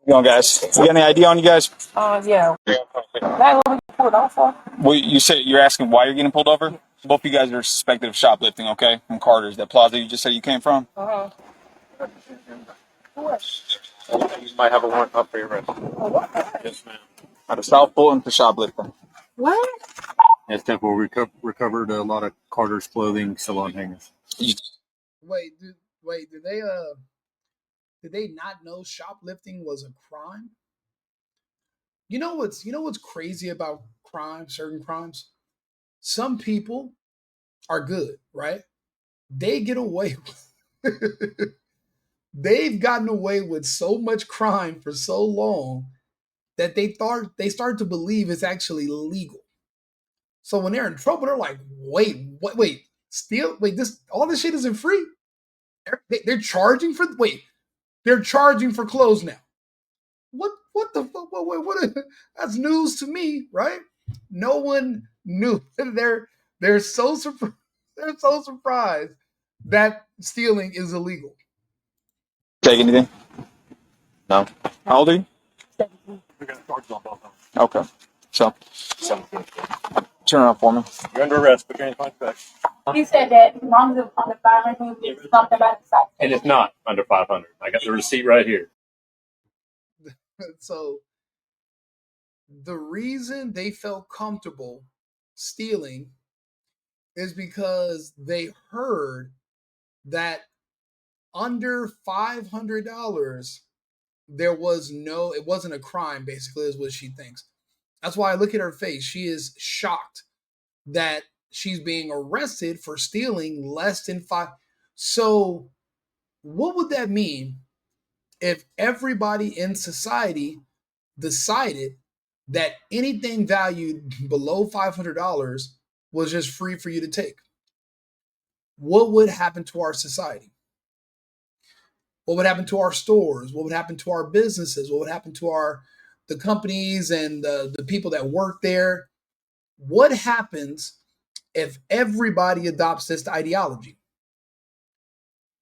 You know, guys, you got any idea on you guys? Yeah. That what we pulled off for? Well, you said you're asking why you're getting pulled over. Yeah. Both of you guys are suspected of shoplifting. Okay, from Carter's, that plaza you just said you came from. Uh-huh. What? You might have a warrant up for your arrest. What? Yes, ma'am. Out of South Fulton for shoplifting. What? Yes, Temple recovered a lot of Carter's clothing still on hangers. Wait, did they not know shoplifting was a crime? You know what's crazy about crime, certain crimes? Some people are good, right? They get away with they've gotten away with so much crime for so long that they start to believe it's actually legal. So when they're in trouble, they're like, wait, steal, wait, this all this shit isn't free. They're charging for they're charging for clothes now. What the fuck? That's news to me, right? No one knew. They're so they're so surprised that stealing is illegal. Take anything? No. How old are you? We're going to charge on both of them. Okay. So, 17. turn around for me. You're under arrest. Put your hands behind your back. He said that as long as it's under 500, it's something about the site. And it's not under 500. I got the receipt right here. So the reason they felt comfortable stealing is because they heard that under $500 it wasn't a crime, basically, is what she thinks. That's why I look at her face. She is shocked that she's being arrested for stealing less than five. So what would that mean if everybody in society decided that anything valued below $500 was just free for you to take? What would happen to our society? What would happen to our stores? What would happen to our businesses? What would happen to the companies and the people that work there? What happens if everybody adopts this ideology?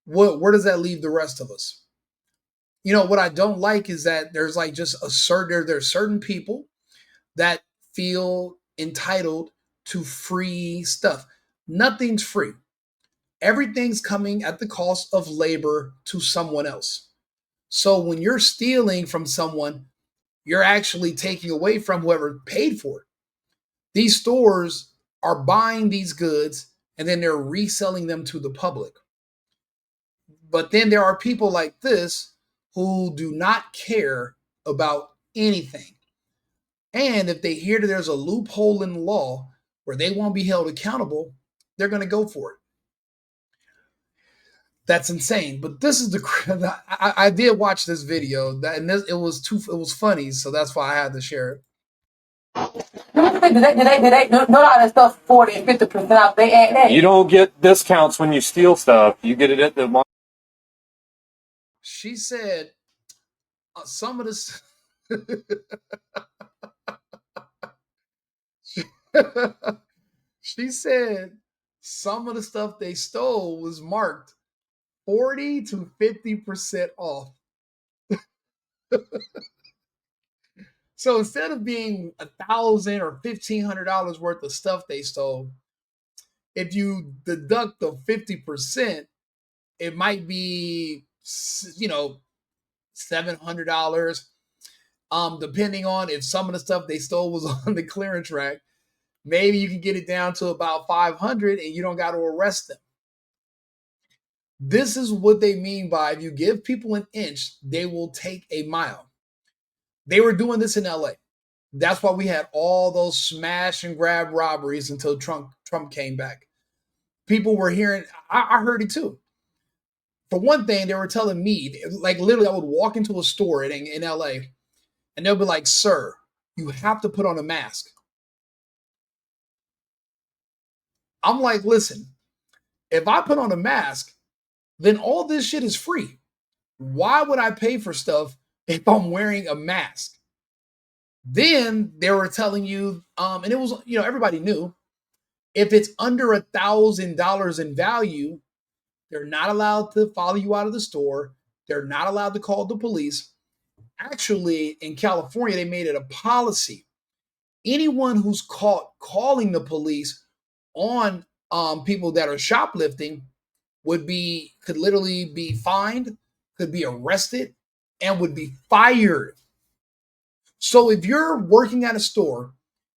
Where does that leave the rest of us? You know, what I don't like is that there's like just there's certain people that feel entitled to free stuff. Nothing's free. Everything's coming at the cost of labor to someone else. So when you're stealing from someone, you're actually taking away from whoever paid for it. These stores are buying these goods and then they're reselling them to the public. But then there are people like this who do not care about anything. And if they hear that there's a loophole in the law where they won't be held accountable, they're going to go for it. That's insane. But this is I did watch this video and it was funny, so that's why I had to share it. They know all that stuff 40 and 50% off. They add that. You don't get discounts when you steal stuff. You get it at the mall. She said some of this. She said some of the stuff they stole was marked 40 to 50% off. So instead of being $1,000 or $1,500 worth of stuff they stole, if you deduct the 50%, it might be, $700. Depending on if some of the stuff they stole was on the clearance rack, maybe you can get it down to about $500 and you don't got to arrest them. This is what they mean by if you give people an inch, they will take a mile. They were doing this in LA. That's why we had all those smash and grab robberies until Trump came back. People were hearing, I heard it too. For one thing, they were telling me, like literally, I would walk into a store in LA and they'll be like, "Sir, you have to put on a mask." I'm like, listen, if I put on a mask, then all this shit is free. Why would I pay for stuff if I'm wearing a mask? Then they were telling you, and it was, everybody knew, if it's under $1,000 in value, they're not allowed to follow you out of the store. They're not allowed to call the police. Actually, in California, they made it a policy. Anyone who's caught calling the police on people that are shoplifting could literally be fined, could be arrested, and would be fired. So if you're working at a store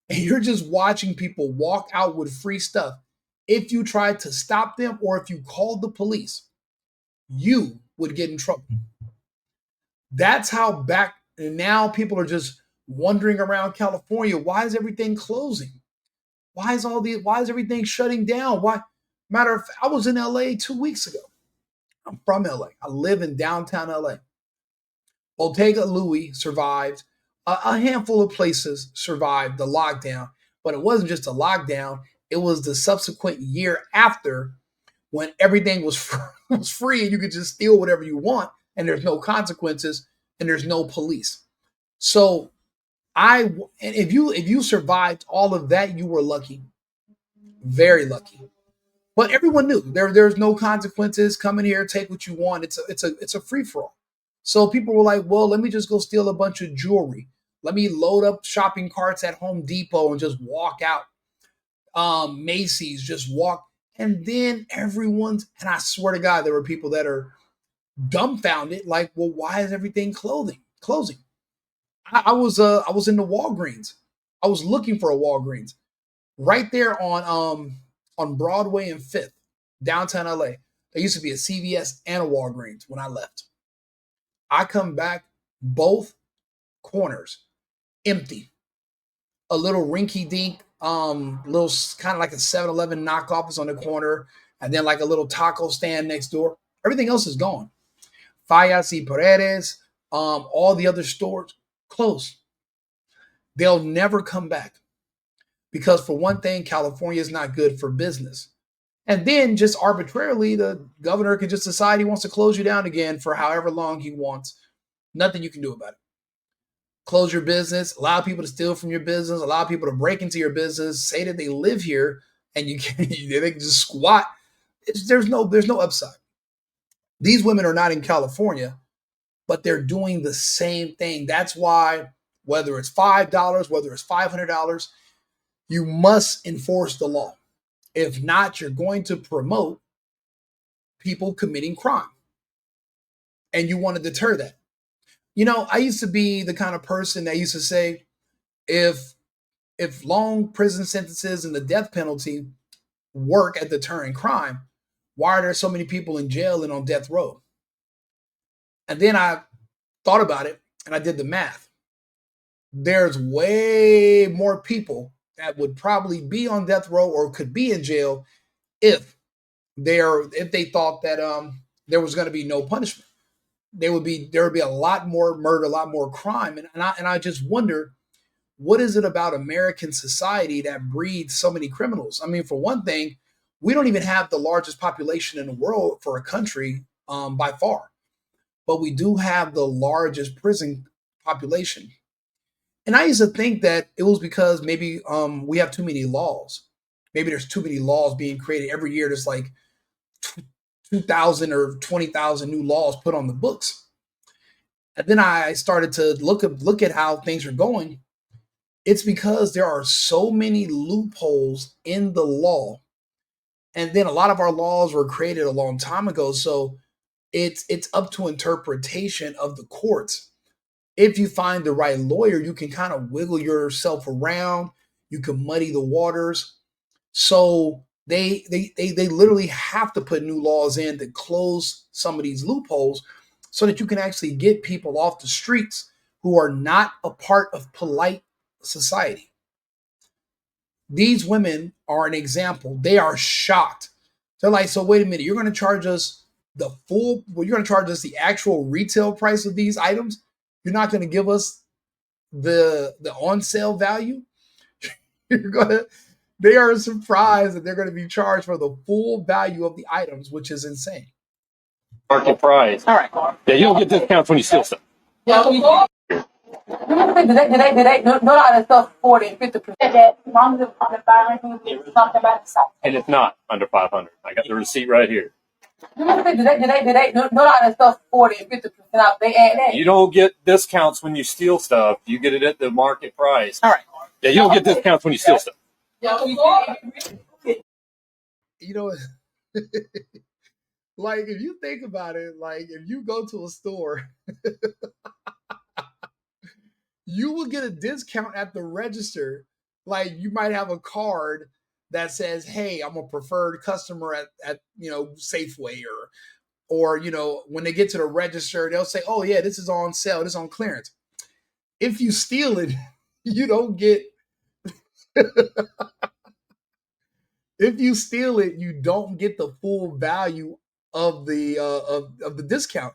and you're just watching people walk out with free stuff, if you tried to stop them or if you called the police, you would get in trouble. That's how back and now people are just wandering around California. Why is everything closing? Why is everything shutting down? Why? Matter of fact, I was in LA 2 weeks ago. I'm from LA. I live in downtown LA. Bottega Louis survived. A handful of places survived the lockdown, but it wasn't just a lockdown. It was the subsequent year after when everything was free and you could just steal whatever you want and there's no consequences and there's no police. So if you survived all of that, you were lucky, very lucky. But everyone knew there's no consequences. Come in here, take what you want. It's a free for all. So people were like, well, let me just go steal a bunch of jewelry. Let me load up shopping carts at Home Depot and just walk out. Macy's, just walk. And then and I swear to God, there were people that are dumbfounded, like, well, why is everything closing? I was in the Walgreens. I was looking for a Walgreens right there on Broadway and Fifth, downtown LA. There used to be a CVS and a Walgreens when I left. I come back, both corners empty. A little rinky-dink, little kind of like a 7-Eleven knockoff is on the corner, and then like a little taco stand next door. Everything else is gone. Fallas y Paredes, all the other stores closed. They'll never come back because, for one thing, California is not good for business. And then just arbitrarily, the governor can just decide he wants to close you down again for however long he wants. Nothing you can do about it. Close your business, allow people to steal from your business, allow people to break into your business, say that they live here, and they can just squat. There's no upside. These women are not in California, but they're doing the same thing. That's why, whether it's $5, whether it's $500, you must enforce the law. If not, you're going to promote people committing crime. And you want to deter that. You know, I used to be the kind of person that used to say, if long prison sentences and the death penalty work at deterring crime, why are there so many people in jail and on death row? And then I thought about it and I did the math. There's way more people that would probably be on death row or could be in jail if they thought that there was going to be no punishment. There would be a lot more murder, a lot more crime, and I just wonder, what is it about American society that breeds so many criminals? I mean, for one thing, we don't even have the largest population in the world for a country by far, but we do have the largest prison population. And I used to think that it was because maybe we have too many laws. Maybe there's too many laws being created every year. There's like 2,000 or 20,000 new laws put on the books. And then I started to look at how things are going. It's because there are so many loopholes in the law. And then a lot of our laws were created a long time ago. So it's up to interpretation of the courts. If you find the right lawyer, you can kind of wiggle yourself around. You can muddy the waters. So they literally have to put new laws in to close some of these loopholes so that you can actually get people off the streets who are not a part of polite society. These women are an example. They are shocked. They're like, so wait a minute, you're going to charge us you're going to charge us the actual retail price of these items? You're not going to give us the on sale value? They are surprised that they're going to be charged for the full value of the items, which is insane. Market price. All right. Yeah, you don't get discounts when you steal stuff. Yeah, we do. They no lot of stuff 40 and 50%. That long as on the buy rent, something about the site. And it's not under 500. I got the receipt right here. Did they know that stuff 40 and 50% off? They add that. You don't get discounts when you steal stuff. You get it at the market price. All right. Yeah, you don't get discounts when you steal stuff. You know, like if you think about it, like if you go to a store, you will get a discount at the register. Like you might have a card that says, "Hey, I'm a preferred customer at Safeway," or when they get to the register, they'll say, "Oh yeah, this is on sale. This is on clearance." If you steal it, you don't get. If you steal it, you don't get the full value of the of the discount.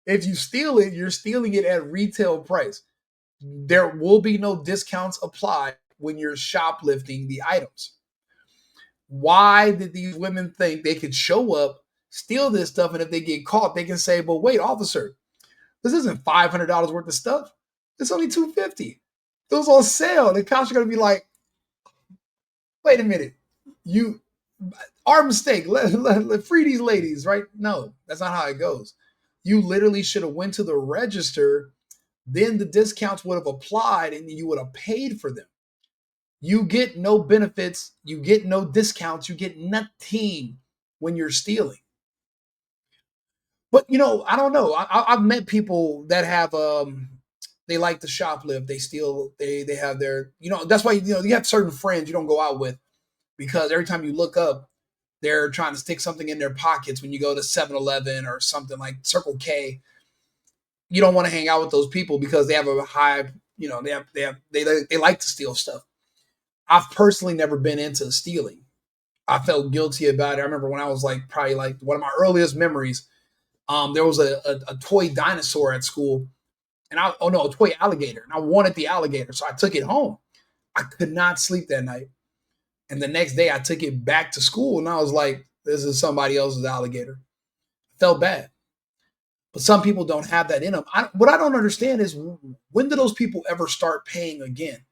If you steal it, you're stealing it at retail price. There will be no discounts applied when you're shoplifting the items. Why did these women think they could show up, steal this stuff, and if they get caught, they can say, "But wait, officer, this isn't $500 worth of stuff. It's only $250. It was on sale." The cops are gonna be like, "Wait a minute, our mistake. Let free these ladies, right?" No, that's not how it goes. You literally should have went to the register. Then the discounts would have applied, and you would have paid for them. You get no benefits. You get no discounts. You get nothing when you're stealing. But I don't know. I've met people that have they like to shoplift. They steal. They have their that's why you have certain friends you don't go out with because every time you look up, they're trying to stick something in their pockets when you go to 7-Eleven or something like Circle K. You don't want to hang out with those people because they have a high. They like to steal stuff. I've personally never been into stealing. I felt guilty about it. I remember when I was probably one of my earliest memories. There was a toy dinosaur at school, and a toy alligator, and I wanted the alligator, so I took it home. I could not sleep that night, and the next day I took it back to school, and I was like, "This is somebody else's alligator." I felt bad, but some people don't have that in them. What I don't understand is when do those people ever start paying again?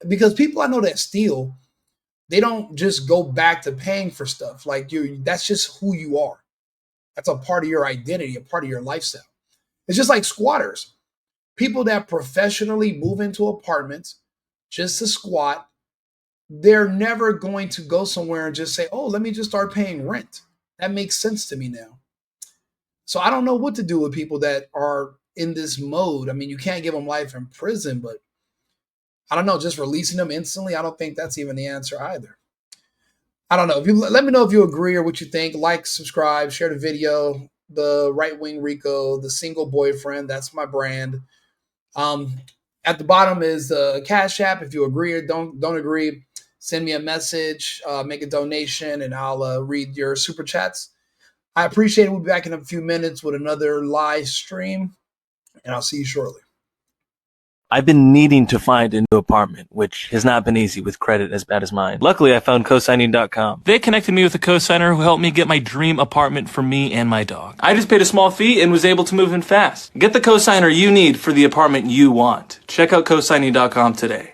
Because people I know that steal, they don't just go back to paying for stuff. That's just who you are. That's a part of your identity, a part of your lifestyle. It's just like squatters. People that professionally move into apartments just to squat, they're never going to go somewhere and just say, "Oh, let me just start paying rent." That makes sense to me now. So I don't know what to do with people that are in this mode. I mean, you can't give them life in prison, but I don't know, just releasing them instantly, I don't think that's even the answer either. I don't know. Let me know if you agree or what you think. Like, subscribe, share the video. The Right Wing Rico, the single boyfriend. That's my brand. At the bottom is the Cash App. If you agree or don't agree, send me a message, make a donation, and I'll read your super chats. I appreciate it. We'll be back in a few minutes with another live stream, and I'll see you shortly. I've been needing to find a new apartment, which has not been easy with credit as bad as mine. Luckily, I found cosigning.com. They connected me with a cosigner who helped me get my dream apartment for me and my dog. I just paid a small fee and was able to move in fast. Get the cosigner you need for the apartment you want. Check out cosigning.com today.